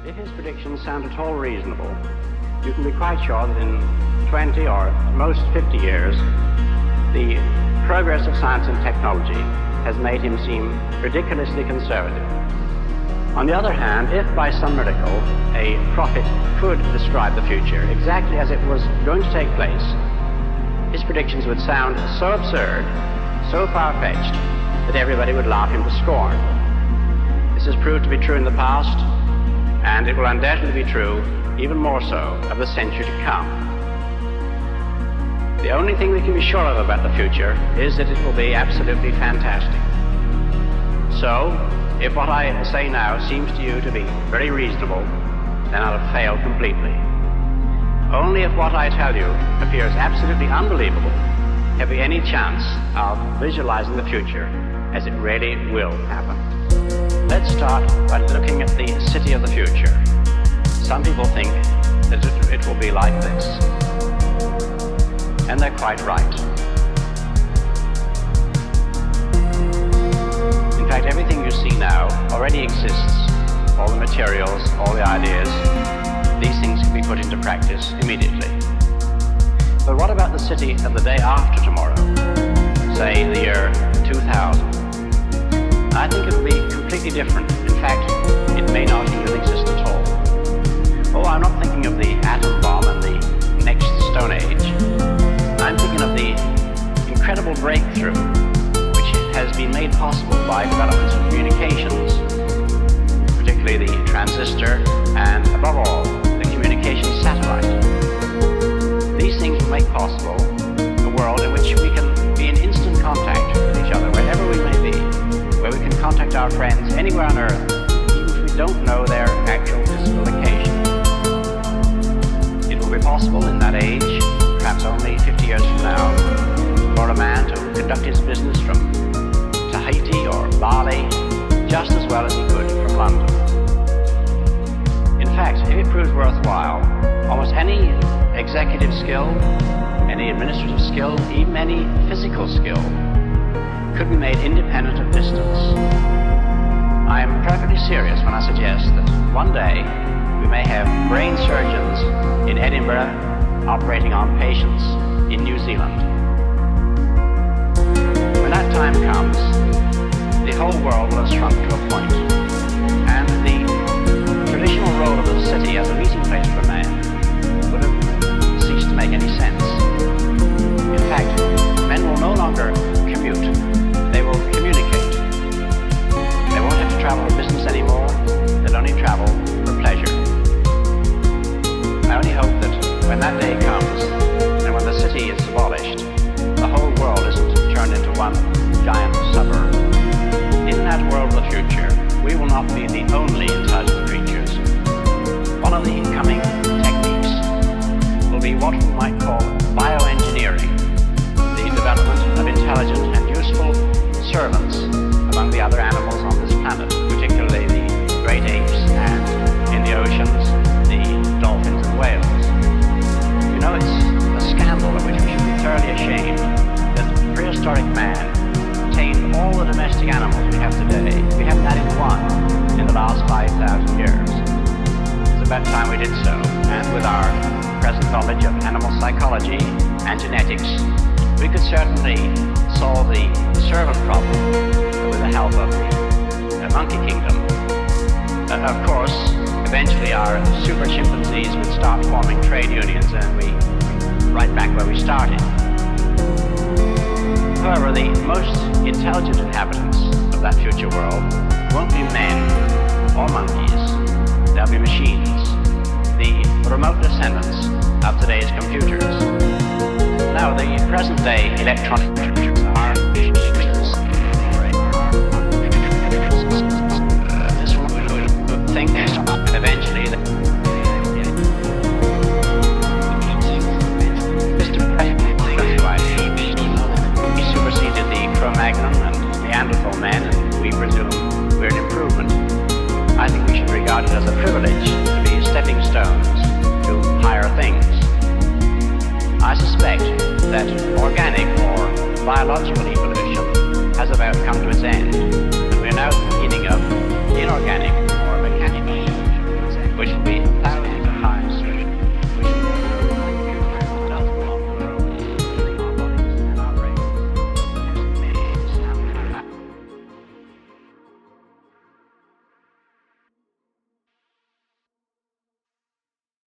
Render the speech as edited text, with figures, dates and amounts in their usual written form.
If his predictions sound at all reasonable, you can be quite sure that in 20 or at most 50 years, the progress of science and technology has made him seem ridiculously conservative. On the other hand, if by some miracle a prophet could describe the future exactly as it was going to take place, his predictions would sound so absurd, so far-fetched, that everybody would laugh him to scorn. This has proved to be true in the past, and it will undoubtedly be true, even more so, of the century to come. The only thing we can be sure of about the future is that it will be absolutely fantastic. So, if what I say now seems to you to be very reasonable, then I'll have failed completely. Only if what I tell you appears absolutely unbelievable have we any chance of visualizing the future as it really will happen. Let's start by looking at the city of the future. Some people think that it will be like this, and they're quite right. In fact, everything you see now already exists. All the materials, all the ideas, these things can be put into practice immediately. But what about the city of the day after tomorrow? Say the year 2000. I think it will be completely different. In fact, it may not even exist at all. Oh, I'm not thinking of the atom bomb and the next Stone Age. I'm thinking of the incredible breakthrough which has been made possible by developments in communications, particularly the transistor and, above all, the communications satellite. These things will make possible a world in which we can be in instant contact with each other wherever we may be, where we can contact our friends anywhere on Earth, even if we don't know their actual physical location. It will be possible in that age, perhaps only 50 years from now, for a man to conduct his business from Tahiti or Bali just as well as he could from London. In fact, if it proves worthwhile, almost any executive skill, any administrative skill, even any physical skill, could be made independent of distance. I am perfectly serious when I suggest that one day we may have brain surgeons in Edinburgh operating on patients in New Zealand. When that time comes, the whole world will have shrunk to a point, and the traditional role of the city as a meeting place for man would have ceased to make any sense. In fact, men will no longer commute, they will communicate. They won't have to travel for business anymore, they'll only travel for pleasure. I only hope that when that day comes, and when the city is abolished, the whole world isn't turned into one giant suburb. In that world of the future, we will not be the only intelligent creatures. One of the coming techniques will be what we might call bioengineering, the development of intelligent and useful servants among the other animals on this planet, particularly the great apes and, in the oceans, the dolphins and whales. You know, it's a scandal of which we should be thoroughly ashamed that prehistoric man attained all the domestic animals we have today. We haven't added one in the last 5,000 years. It's about time we did so, and with our present knowledge of animal psychology and genetics, we could certainly solve the servant problem with the help of the monkey kingdom. Of course, eventually our super chimpanzees would start forming trade unions and we right back where we started. However, the most intelligent inhabitants of that future world won't be men or monkeys, they'll be machines, the remote descendants of today's computers. Now, the present-day electronic computers are this will think eventually that he superseded the Cro-Magnon and Neanderthal men, and we presume we're an improvement. I think we should regard it as a privilege to be stepping stones to higher things. I suspect that organic or biological evolution has about come to its end, and we're now at the beginning of inorganic